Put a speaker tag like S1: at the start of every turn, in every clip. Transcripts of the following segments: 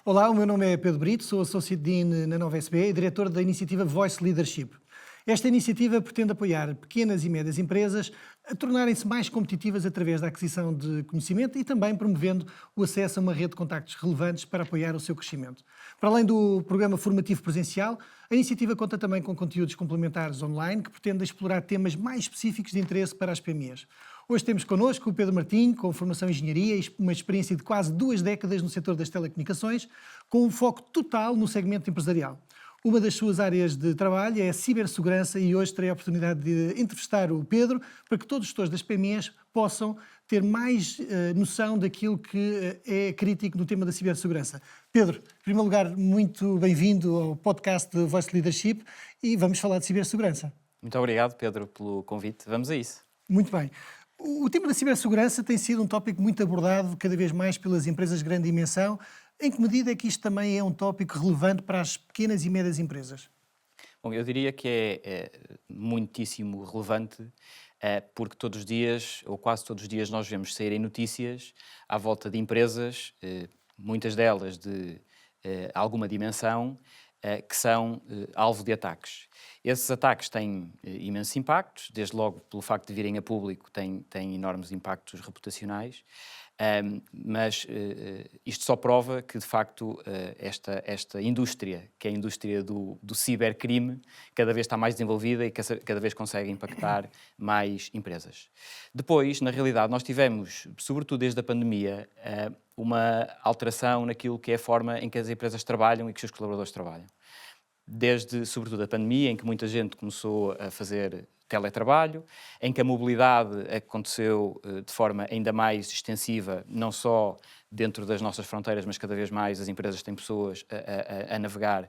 S1: Olá, o meu nome é Pedro Brito, sou Associate Dean na Nova SBE e diretor da iniciativa Voice Leadership. Esta iniciativa pretende apoiar pequenas e médias empresas a tornarem-se mais competitivas através da aquisição de conhecimento e também promovendo o acesso a uma rede de contactos relevantes para apoiar o seu crescimento. Para além do programa formativo presencial, a iniciativa conta também com conteúdos complementares online que pretendem explorar temas mais específicos de interesse para as PMEs. Hoje temos connosco o Pedro Martim, com formação em engenharia e uma experiência de quase 2 décadas no setor das telecomunicações, com um foco total no segmento empresarial. Uma das suas áreas de trabalho é a cibersegurança e hoje terei a oportunidade de entrevistar o Pedro para que todos os gestores das PMEs possam ter mais noção daquilo que é crítico no tema da cibersegurança. Pedro, em primeiro lugar, muito bem-vindo ao podcast de Voice Leadership e vamos falar de cibersegurança.
S2: Muito obrigado, Pedro, pelo convite. Vamos a isso.
S1: Muito bem. O tema da cibersegurança tem sido um tópico muito abordado cada vez mais pelas empresas de grande dimensão. Em que medida é que isto também é um tópico relevante para as pequenas e médias empresas?
S2: Bom, eu diria que é muitíssimo relevante, porque todos os dias, ou quase todos os dias, nós vemos saírem notícias à volta de empresas, muitas delas de alguma dimensão, que são alvo de ataques. Esses ataques têm imensos impactos, desde logo pelo facto de virem a público, têm enormes impactos reputacionais, mas isto só prova que, de facto, esta indústria, que é a indústria do cibercrime, cada vez está mais desenvolvida e cada vez consegue impactar mais empresas. Depois, na realidade, nós tivemos, sobretudo desde a pandemia, uma alteração naquilo que é a forma em que as empresas trabalham e que os seus colaboradores trabalham. Desde, sobretudo, a pandemia, em que muita gente começou a fazer teletrabalho, em que a mobilidade aconteceu de forma ainda mais extensiva, não só dentro das nossas fronteiras, mas cada vez mais as empresas têm pessoas a navegar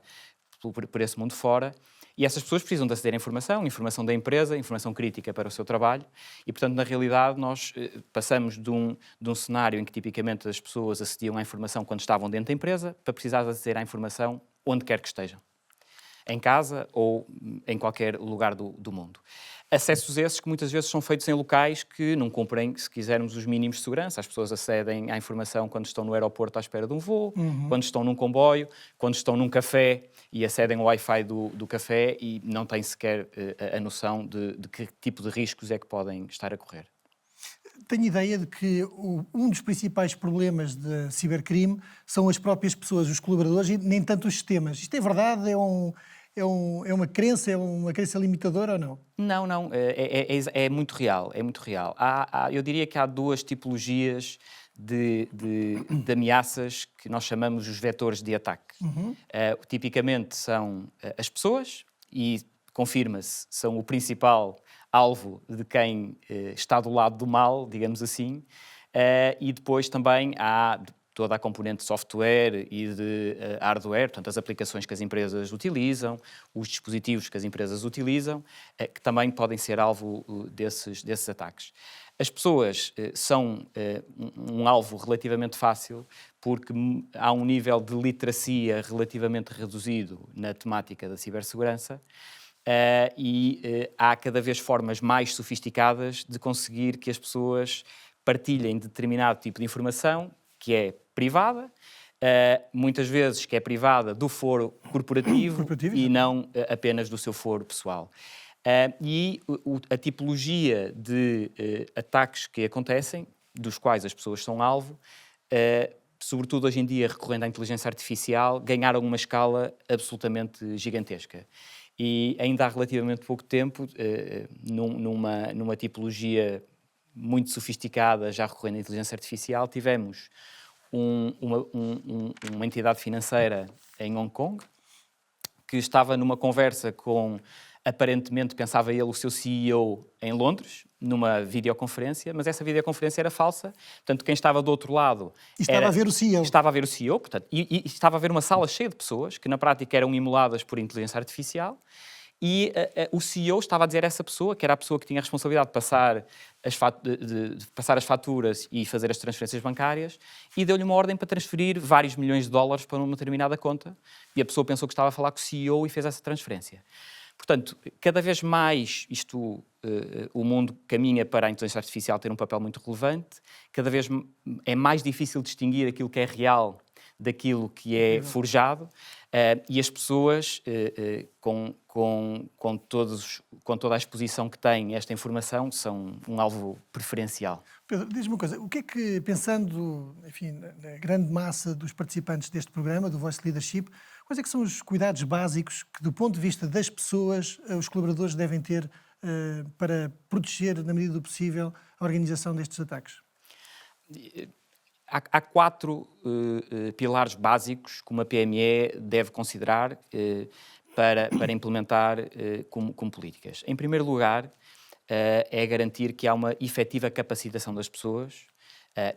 S2: por esse mundo fora. E essas pessoas precisam de aceder à informação da empresa, informação crítica para o seu trabalho. E, portanto, na realidade, nós passamos de um cenário em que tipicamente as pessoas acediam à informação quando estavam dentro da empresa, para precisar de aceder à informação onde quer que estejam. Em casa ou em qualquer lugar do mundo. Acessos esses que muitas vezes são feitos em locais que não cumprem, se quisermos, os mínimos de segurança. As pessoas acedem à informação quando estão no aeroporto à espera de um voo, quando estão num comboio, quando estão num café e acedem ao Wi-Fi do café e não têm sequer a noção de que tipo de riscos é que podem estar a correr.
S1: Tenho ideia de que um dos principais problemas de cibercrime são as próprias pessoas, os colaboradores, e nem tanto os sistemas. Isto é verdade? É uma crença limitadora ou não?
S2: Não. É muito real. É muito real. Eu diria que há duas tipologias de ameaças que nós chamamos os vetores de ataque. Tipicamente são as pessoas e, confirma-se, são o principal alvo de quem está do lado do mal, digamos assim, e depois também há toda a componente de software e de hardware, portanto, as aplicações que as empresas utilizam, os dispositivos que as empresas utilizam, que também podem ser alvo desses ataques. As pessoas são um alvo relativamente fácil porque há um nível de literacia relativamente reduzido na temática da cibersegurança, há cada vez formas mais sofisticadas de conseguir que as pessoas partilhem determinado tipo de informação que é privada, muitas vezes que é privada do foro corporativo e não apenas do seu foro pessoal. A tipologia de ataques que acontecem, dos quais as pessoas são alvo, sobretudo hoje em dia recorrendo à inteligência artificial, ganharam uma escala absolutamente gigantesca. E ainda há relativamente pouco tempo, numa tipologia muito sofisticada, já recorrendo à inteligência artificial, tivemos uma entidade financeira em Hong Kong que estava numa conversa com, aparentemente, pensava ele, o seu CEO em Londres, numa videoconferência, mas essa videoconferência era falsa. Portanto, quem estava do outro lado...
S1: Estava a ver o CEO.
S2: Estava a ver o CEO, portanto, e estava a ver uma sala cheia de pessoas que, na prática, eram emuladas por inteligência artificial. E o CEO estava a dizer a essa pessoa, que era a pessoa que tinha a responsabilidade de passar as faturas e fazer as transferências bancárias, e deu-lhe uma ordem para transferir vários milhões de dólares para uma determinada conta, e a pessoa pensou que estava a falar com o CEO e fez essa transferência. Portanto, cada vez mais o mundo caminha para a inteligência artificial ter um papel muito relevante, cada vez é mais difícil distinguir aquilo que é real daquilo que é forjado, e as pessoas, com toda a exposição que têm a esta informação, são um alvo preferencial.
S1: Pedro, diz-me uma coisa, o que é que, pensando, enfim, na grande massa dos participantes deste programa, do Voice Leadership, quais é que são os cuidados básicos que, do ponto de vista das pessoas, os colaboradores devem ter para proteger, na medida do possível, a organização destes ataques?
S2: Há 4 pilares básicos que uma PME deve considerar para implementar como políticas. Em primeiro lugar, é garantir que há uma efetiva capacitação das pessoas,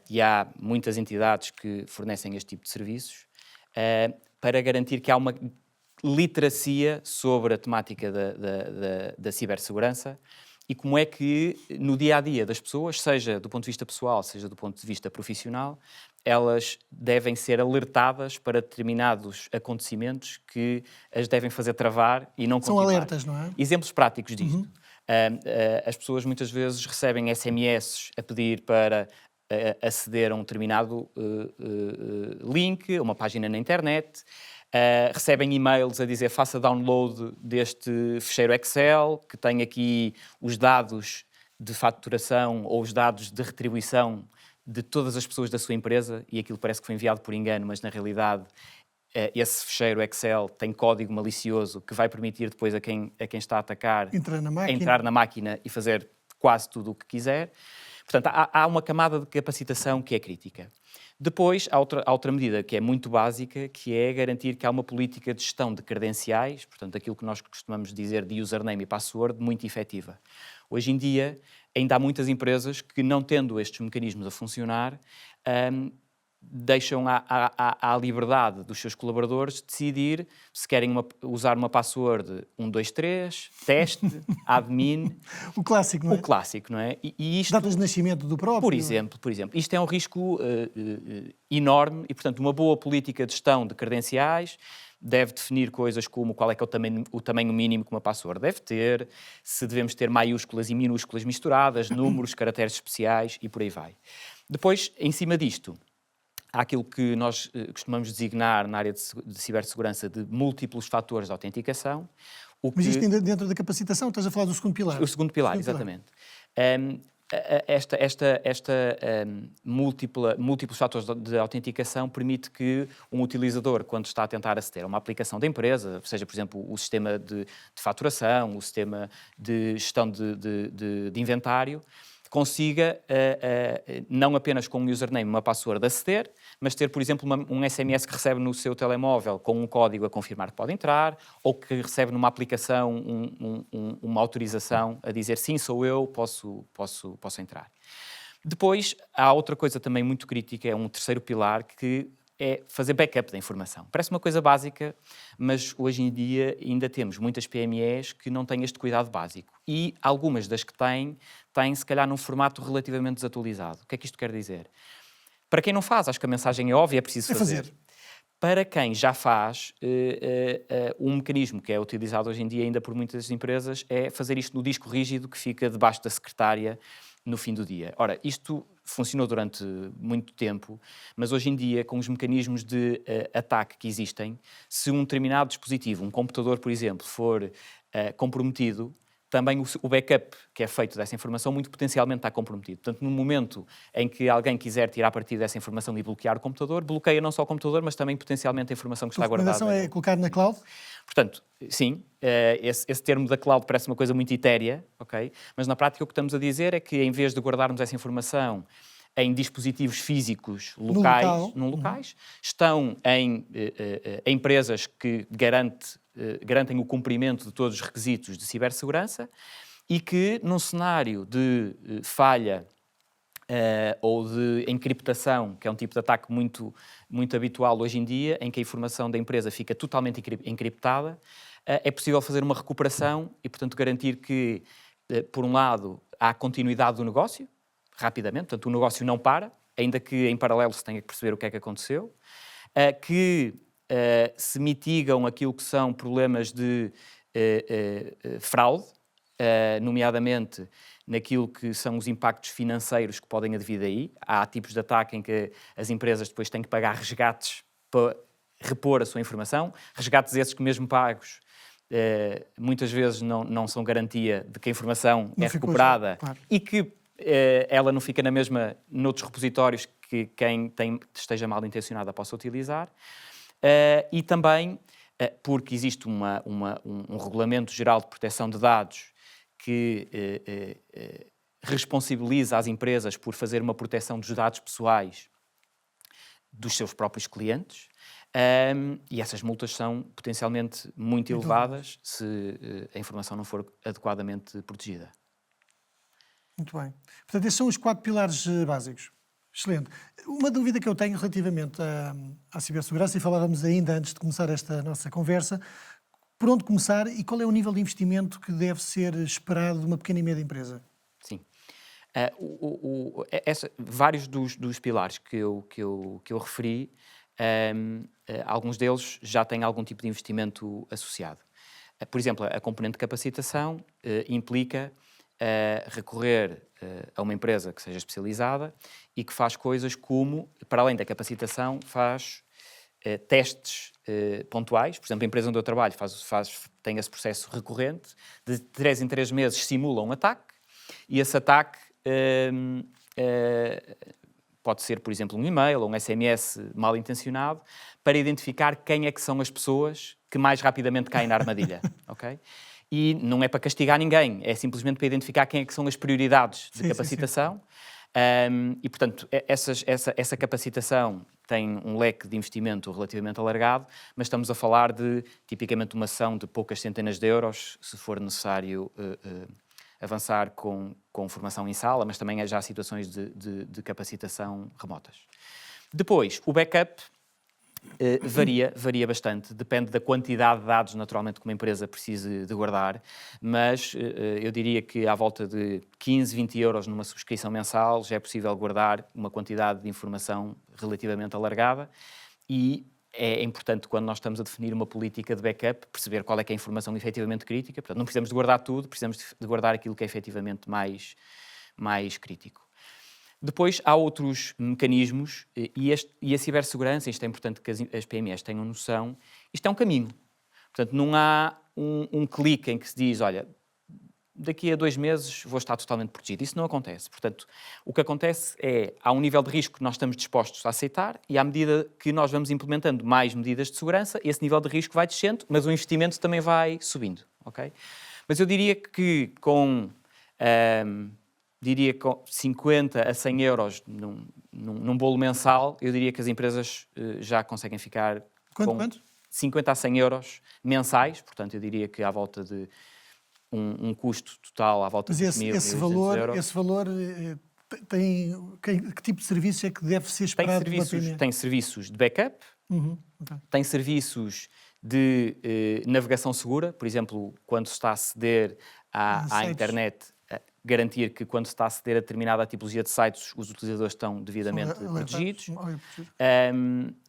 S2: e há muitas entidades que fornecem este tipo de serviços, para garantir que há uma literacia sobre a temática da cibersegurança e como é que, no dia-a-dia das pessoas, seja do ponto de vista pessoal, seja do ponto de vista profissional, elas devem ser alertadas para determinados acontecimentos que as devem fazer travar e não continuar.
S1: São alertas, não é?
S2: Exemplos práticos disto. As pessoas muitas vezes recebem SMS a pedir para aceder a um determinado link, a uma página na internet, recebem e-mails a dizer faça download deste ficheiro Excel, que tem aqui os dados de faturação ou os dados de retribuição de todas as pessoas da sua empresa, e aquilo parece que foi enviado por engano, mas na realidade esse ficheiro Excel tem código malicioso que vai permitir depois a quem está a atacar entrar na máquina e fazer quase tudo o que quiser. Portanto, há uma camada de capacitação que é crítica. Depois, há outra medida que é muito básica, que é garantir que há uma política de gestão de credenciais, portanto, aquilo que nós costumamos dizer de username e password, muito efetiva. Hoje em dia, ainda há muitas empresas que, não tendo estes mecanismos a funcionar, deixam à liberdade dos seus colaboradores decidir se querem usar uma password 123, teste, admin...
S1: O clássico, não é?
S2: O clássico, não é? E isto,
S1: datas de nascimento do próprio.
S2: Por exemplo. Isto é um risco enorme e, portanto, uma boa política de gestão de credenciais deve definir coisas como qual é que é o tamanho mínimo que uma password deve ter, se devemos ter maiúsculas e minúsculas misturadas, números, caracteres especiais e por aí vai. Depois, em cima disto, há aquilo que nós costumamos designar na área de cibersegurança de múltiplos fatores de autenticação.
S1: Mas isto ainda dentro da capacitação, estás a falar do segundo pilar?
S2: O segundo pilar, exatamente. Múltiplos fatores de autenticação permite que um utilizador, quando está a tentar aceder a uma aplicação da empresa, seja, por exemplo, o sistema de faturação, o sistema de gestão de inventário, consiga, não apenas com um username, uma password, aceder, mas ter, por exemplo, um SMS que recebe no seu telemóvel com um código a confirmar que pode entrar, ou que recebe numa aplicação uma autorização a dizer sim, sou eu, posso entrar. Depois, há outra coisa também muito crítica, é um terceiro pilar, que é fazer backup da informação. Parece uma coisa básica, mas hoje em dia ainda temos muitas PMEs que não têm este cuidado básico. E algumas das que têm se calhar num formato relativamente desatualizado. O que é que isto quer dizer? Para quem não faz, acho que a mensagem é óbvia, é preciso fazer. Para quem já faz, um mecanismo que é utilizado hoje em dia ainda por muitas empresas é fazer isto no disco rígido que fica debaixo da secretária no fim do dia. Ora, isto funcionou durante muito tempo, mas hoje em dia, com os mecanismos de ataque que existem, se um determinado dispositivo, um computador, por exemplo, for comprometido, também o backup que é feito dessa informação muito potencialmente está comprometido. Portanto, no momento em que alguém quiser tirar partido dessa informação e bloquear o computador, bloqueia não só o computador, mas também potencialmente a informação que está guardada.
S1: A recomendação é colocar na cloud?
S2: Portanto, sim, esse termo da cloud parece uma coisa muito etérea, ok? Mas na prática o que estamos a dizer é que, em vez de guardarmos essa informação em dispositivos físicos locais, estão em empresas que garantem o cumprimento de todos os requisitos de cibersegurança e que, num cenário de falha ou de encriptação, que é um tipo de ataque muito, muito habitual hoje em dia, em que a informação da empresa fica totalmente encriptada, é possível fazer uma recuperação e, portanto, garantir que, por um lado, há continuidade do negócio, rapidamente, portanto, o negócio não para, ainda que em paralelo se tenha que perceber o que é que aconteceu, que se mitigam aquilo que são problemas de fraude, nomeadamente naquilo que são os impactos financeiros que podem advir daí. Há tipos de ataque em que as empresas depois têm que pagar resgates para repor a sua informação, resgates esses que mesmo pagos muitas vezes não são garantia de que a informação
S1: Não
S2: é
S1: ficou
S2: recuperada,
S1: claro.
S2: e que ela não fica noutros repositórios que quem esteja mal intencionada possa utilizar. E também porque existe um Regulamento Geral de Proteção de Dados que responsabiliza as empresas por fazer uma proteção dos dados pessoais dos seus próprios clientes, e essas multas são potencialmente muito elevadas se a informação não for adequadamente protegida.
S1: Muito bem. Portanto, esses são os 4 pilares básicos. Excelente. Uma dúvida que eu tenho relativamente à cibersegurança, e falávamos ainda antes de começar esta nossa conversa, por onde começar e qual é o nível de investimento que deve ser esperado de uma pequena e média empresa?
S2: Sim. Vários dos pilares que eu referi, alguns deles já têm algum tipo de investimento associado. Por exemplo, a componente de capacitação implica recorrer a uma empresa que seja especializada e que faz coisas como, para além da capacitação, faz testes pontuais. Por exemplo, a empresa onde eu trabalho tem esse processo recorrente, de 3 em 3 meses simula um ataque, e esse ataque pode ser, por exemplo, um e-mail ou um SMS mal intencionado, para identificar quem é que são as pessoas que mais rapidamente caem na armadilha. Okay? E não é para castigar ninguém, é simplesmente para identificar quem é que são as prioridades de capacitação. Sim. E, portanto, essa capacitação tem um leque de investimento relativamente alargado, mas estamos a falar de, tipicamente, uma ação de poucas centenas de euros, se for necessário avançar com formação em sala, mas também há já situações de capacitação remotas. Depois, o backup varia bastante, depende da quantidade de dados, naturalmente, que uma empresa precise de guardar, mas eu diria que à volta de 15, 20 euros numa subscrição mensal já é possível guardar uma quantidade de informação relativamente alargada, e é importante, quando nós estamos a definir uma política de backup, perceber qual é que é a informação efetivamente crítica. Portanto, não precisamos de guardar tudo, precisamos de guardar aquilo que é efetivamente mais crítico. Depois, há outros mecanismos, e a cibersegurança, isto é importante que as PMEs tenham noção, isto é um caminho. Portanto, não há um clique em que se diz, olha, daqui a 2 meses vou estar totalmente protegido. Isso não acontece. Portanto, o que acontece é, há um nível de risco que nós estamos dispostos a aceitar, e à medida que nós vamos implementando mais medidas de segurança, esse nível de risco vai descendo, mas o investimento também vai subindo. Okay? Mas eu diria que com 50 a 100 euros num bolo mensal, eu diria que as empresas já conseguem ficar
S1: Quanto?
S2: 50 a 100 euros mensais, portanto eu diria que à volta de um custo total à volta de 1.000 euros.
S1: Esse valor tem... Que tipo de serviços é que deve ser esperado de uma PME?
S2: Tem serviços de backup, tem serviços de navegação segura, por exemplo, quando se está a aceder à internet, garantir que quando se está a aceder a determinada tipologia de sites, os utilizadores estão devidamente protegidos.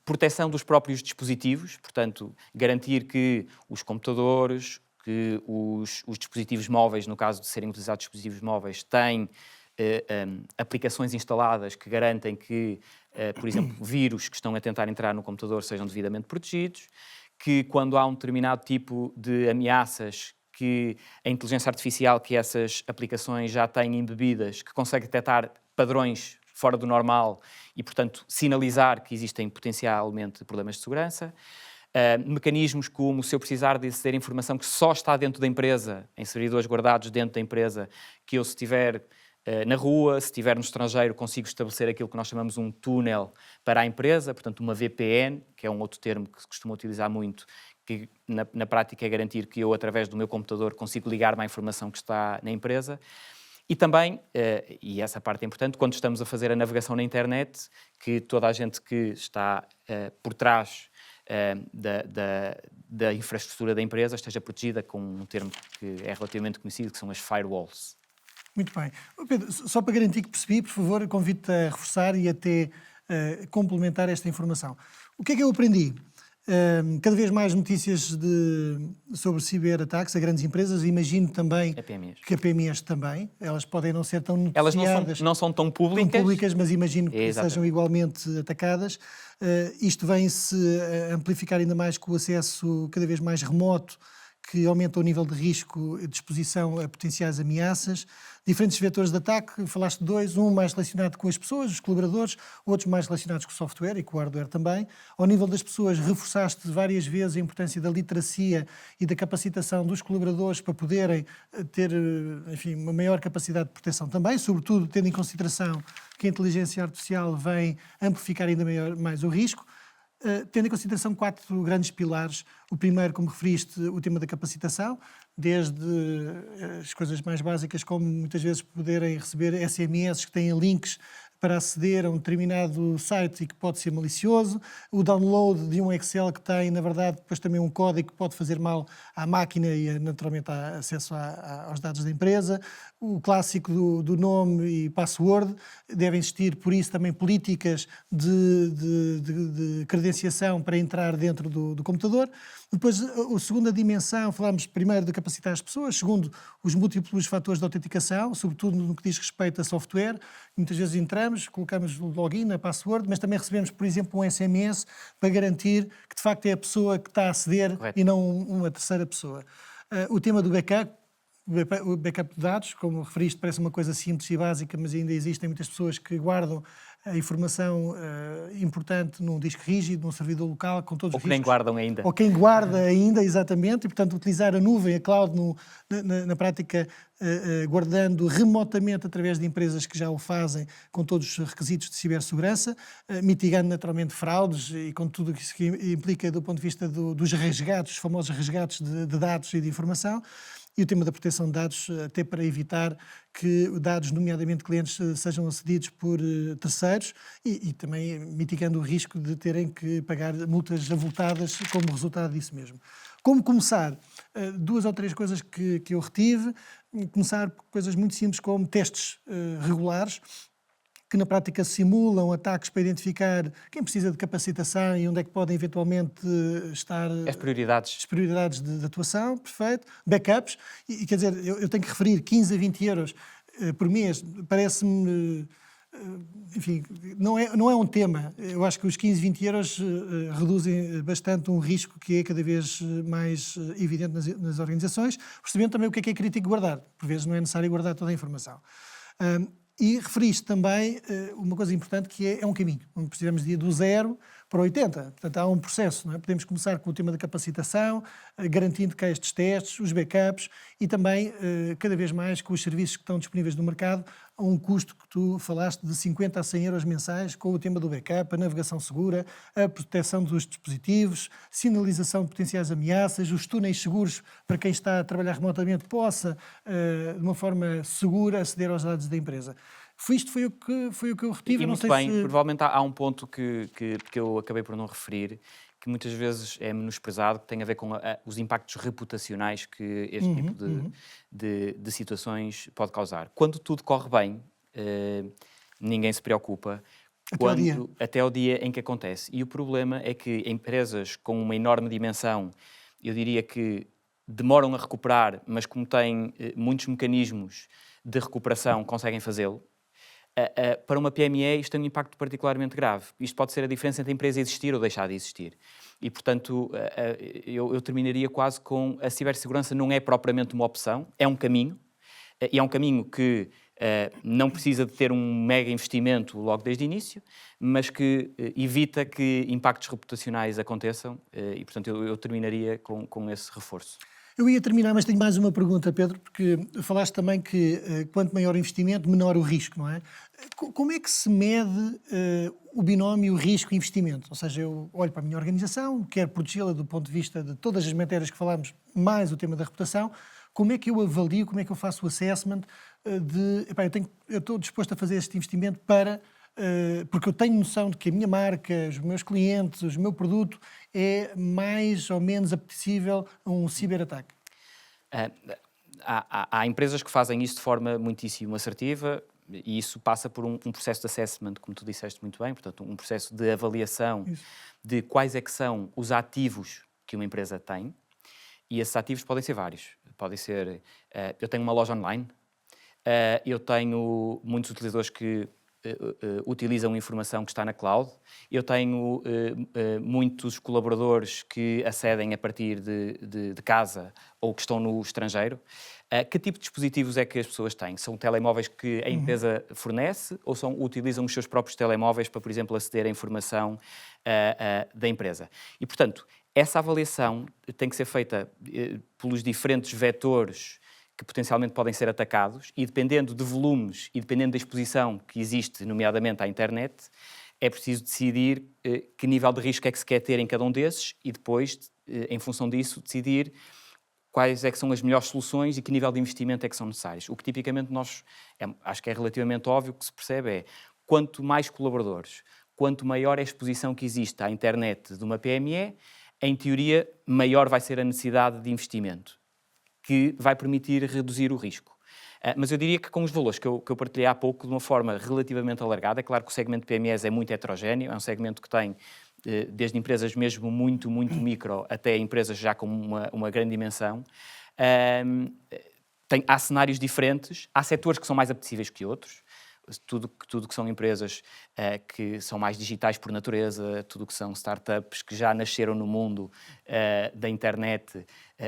S2: Proteção dos próprios dispositivos, portanto, garantir que os computadores, que os dispositivos móveis, no caso de serem utilizados dispositivos móveis, têm aplicações instaladas que garantem que, por exemplo, vírus que estão a tentar entrar no computador sejam devidamente protegidos, que quando há um determinado tipo de ameaças, que a inteligência artificial que essas aplicações já têm embebidas, que consegue detectar padrões fora do normal e, portanto, sinalizar que existem potencialmente problemas de segurança. Mecanismos como, se eu precisar de aceder a informação que só está dentro da empresa, em servidores guardados dentro da empresa, que eu, se estiver na rua, se estiver no estrangeiro, consigo estabelecer aquilo que nós chamamos um túnel para a empresa, portanto uma VPN, que é um outro termo que se costuma utilizar muito, que na prática é garantir que eu, através do meu computador, consigo ligar-me à informação que está na empresa. E também, e essa parte é importante, quando estamos a fazer a navegação na internet, que toda a gente que está por trás da infraestrutura da empresa esteja protegida com um termo que é relativamente conhecido, que são as firewalls.
S1: Muito bem. Pedro, só para garantir que percebi, por favor, convido-te a reforçar e até complementar esta informação. O que é que eu aprendi? Cada vez mais notícias sobre ciberataques a grandes empresas. Imagino também
S2: PMEs.
S1: que a PMEs também. Elas podem não ser tão
S2: Elas
S1: noticiadas,
S2: não são tão públicas.
S1: mas imagino que
S2: Exatamente.
S1: sejam igualmente atacadas. Isto vem-se a amplificar ainda mais com o acesso cada vez mais remoto, que aumenta o nível de risco de exposição a potenciais ameaças. Diferentes vetores de ataque, falaste de dois, um mais relacionado com as pessoas, os colaboradores, outros mais relacionados com o software e com o hardware também. Ao nível das pessoas, reforçaste várias vezes a importância da literacia e da capacitação dos colaboradores para poderem ter, enfim, uma maior capacidade de proteção também, sobretudo tendo em consideração que a inteligência artificial vem amplificar ainda mais o risco. Tendo em consideração 4 grandes pilares. O primeiro, como referiste, o tema da capacitação, desde as coisas mais básicas, como muitas vezes poderem receber SMS que têm links para aceder a um determinado site e que pode ser malicioso, o download de um Excel que tem, na verdade, depois também um código que pode fazer mal à máquina e, naturalmente, há acesso aos dados da empresa, o clássico do nome e password. Devem existir, por isso, também políticas de credenciação para entrar dentro do computador. Depois, a segunda dimensão, falámos primeiro de capacitar as pessoas, segundo, os múltiplos fatores de autenticação, sobretudo no que diz respeito a software. Muitas vezes entramos, colocamos o login, a password, mas também recebemos, por exemplo, um SMS para garantir que, de facto, é a pessoa que está a aceder. Correto. E não uma terceira pessoa. O tema do backup, o backup de dados, como referiste, parece uma coisa simples e básica, mas ainda existem muitas pessoas que guardam a informação importante num disco rígido, num servidor local, com todos os riscos.
S2: Ou que nem guardam ainda.
S1: Ou quem guarda ainda, exatamente, e portanto utilizar a nuvem, a cloud, na prática, guardando remotamente através de empresas que já o fazem, com todos os requisitos de cibersegurança, mitigando naturalmente fraudes e com tudo o que isso implica do ponto de vista dos resgates, os famosos resgates de dados e de informação. E o tema da proteção de dados, até para evitar que dados, nomeadamente clientes, sejam acedidos por terceiros e também mitigando o risco de terem que pagar multas avultadas como resultado disso mesmo. Como começar? 2 ou 3 coisas que eu retive. Começar por coisas muito simples como testes regulares, que na prática simulam ataques para identificar quem precisa de capacitação e onde é que podem eventualmente estar
S2: as prioridades
S1: de atuação, perfeito, backups, e quer dizer, eu tenho que referir 15 a 20 euros por mês, parece-me, enfim, não é um tema. Eu acho que os 15, 20 euros reduzem bastante um risco que é cada vez mais evidente nas organizações, percebendo também o que é crítico guardar. Por vezes não é necessário guardar toda a informação. E referiste também uma coisa importante que é um caminho, onde precisamos de ir do 0 para o 80. Portanto, há um processo, não é? Podemos começar com o tema da capacitação, garantindo que há estes testes, os backups e também, cada vez mais, com os serviços que estão disponíveis no mercado, a um custo que tu falaste de 50 a 100 euros mensais, com o tema do backup, a navegação segura, a proteção dos dispositivos, sinalização de potenciais ameaças, os túneis seguros para quem está a trabalhar remotamente possa, de uma forma segura, aceder aos dados da empresa. Isto foi o que eu retive.
S2: E muito bem, provavelmente há um ponto que eu acabei por não referir, que muitas vezes é menosprezado, que tem a ver com os impactos reputacionais que este tipo de situações pode causar. Quando tudo corre bem, ninguém se preocupa, até ao dia em que acontece. E o problema é que empresas com uma enorme dimensão, eu diria que demoram a recuperar, mas como têm muitos mecanismos de recuperação, conseguem fazê-lo. Para uma PME isto tem um impacto particularmente grave. Isto pode ser a diferença entre a empresa existir ou deixar de existir. E, portanto, eu terminaria quase com a cibersegurança não é propriamente uma opção, é um caminho, e é um caminho que não precisa de ter um mega investimento logo desde o início, mas que evita que impactos reputacionais aconteçam, e, portanto, eu terminaria com esse reforço.
S1: Eu ia terminar, mas tenho mais uma pergunta, Pedro, porque falaste também que quanto maior o investimento, menor o risco, não é? Como é que se mede o binómio risco-investimento? Ou seja, eu olho para a minha organização, quero protegê-la do ponto de vista de todas as matérias que falámos, mais o tema da reputação. Como é que eu avalio, como é que eu faço o assessment eu estou disposto a fazer este investimento porque eu tenho noção de que a minha marca, os meus clientes, o meu produto é mais ou menos apetecível a um ciberataque?
S2: Há empresas que fazem isso de forma muitíssimo assertiva. E isso passa por um processo de assessment, como tu disseste muito bem, portanto, um processo de avaliação de quais é que são os ativos que uma empresa tem. E esses ativos podem ser vários. Podem ser, eu tenho uma loja online, eu tenho muitos utilizadores que utilizam informação que está na cloud, eu tenho muitos colaboradores que acedem a partir de casa ou que estão no estrangeiro. Que tipo de dispositivos é que as pessoas têm? São telemóveis que a empresa fornece ou utilizam os seus próprios telemóveis para, por exemplo, aceder à informação da empresa? E, portanto, essa avaliação tem que ser feita pelos diferentes vetores que potencialmente podem ser atacados e, dependendo de volumes e dependendo da exposição que existe, nomeadamente à internet, é preciso decidir que nível de risco é que se quer ter em cada um desses e depois, em função disso, decidir quais é que são as melhores soluções e que nível de investimento é que são necessários. O que tipicamente acho que é relativamente óbvio que se percebe é, quanto mais colaboradores, quanto maior é a exposição que existe à internet de uma PME, em teoria, maior vai ser a necessidade de investimento, que vai permitir reduzir o risco. Mas eu diria que com os valores que eu partilhei há pouco, de uma forma relativamente alargada, é claro que o segmento de PMEs é muito heterogéneo, é um segmento que tem desde empresas mesmo muito, muito micro até empresas já com uma grande dimensão. Há cenários diferentes, há setores que são mais apetecíveis que outros. Tudo que são empresas que são mais digitais por natureza, tudo que são startups que já nasceram no mundo da internet,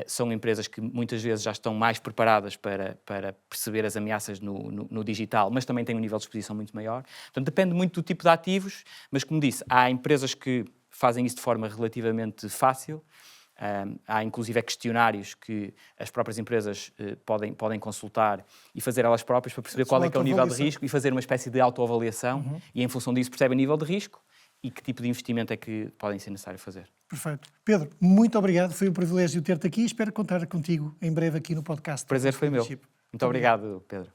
S2: são empresas que muitas vezes já estão mais preparadas para perceber as ameaças no digital, mas também têm um nível de exposição muito maior. Portanto, depende muito do tipo de ativos, mas como disse, há empresas que fazem isso de forma relativamente fácil. Há inclusive questionários que as próprias empresas podem consultar e fazer elas próprias para perceber qual é que é o nível de risco e fazer uma espécie de autoavaliação e em função disso percebem o nível de risco e que tipo de investimento é que podem ser necessário fazer.
S1: Perfeito. Pedro, muito obrigado. Foi um privilégio ter-te aqui e espero contar contigo em breve aqui no podcast.
S2: O prazer foi meu. Muito obrigado, Pedro.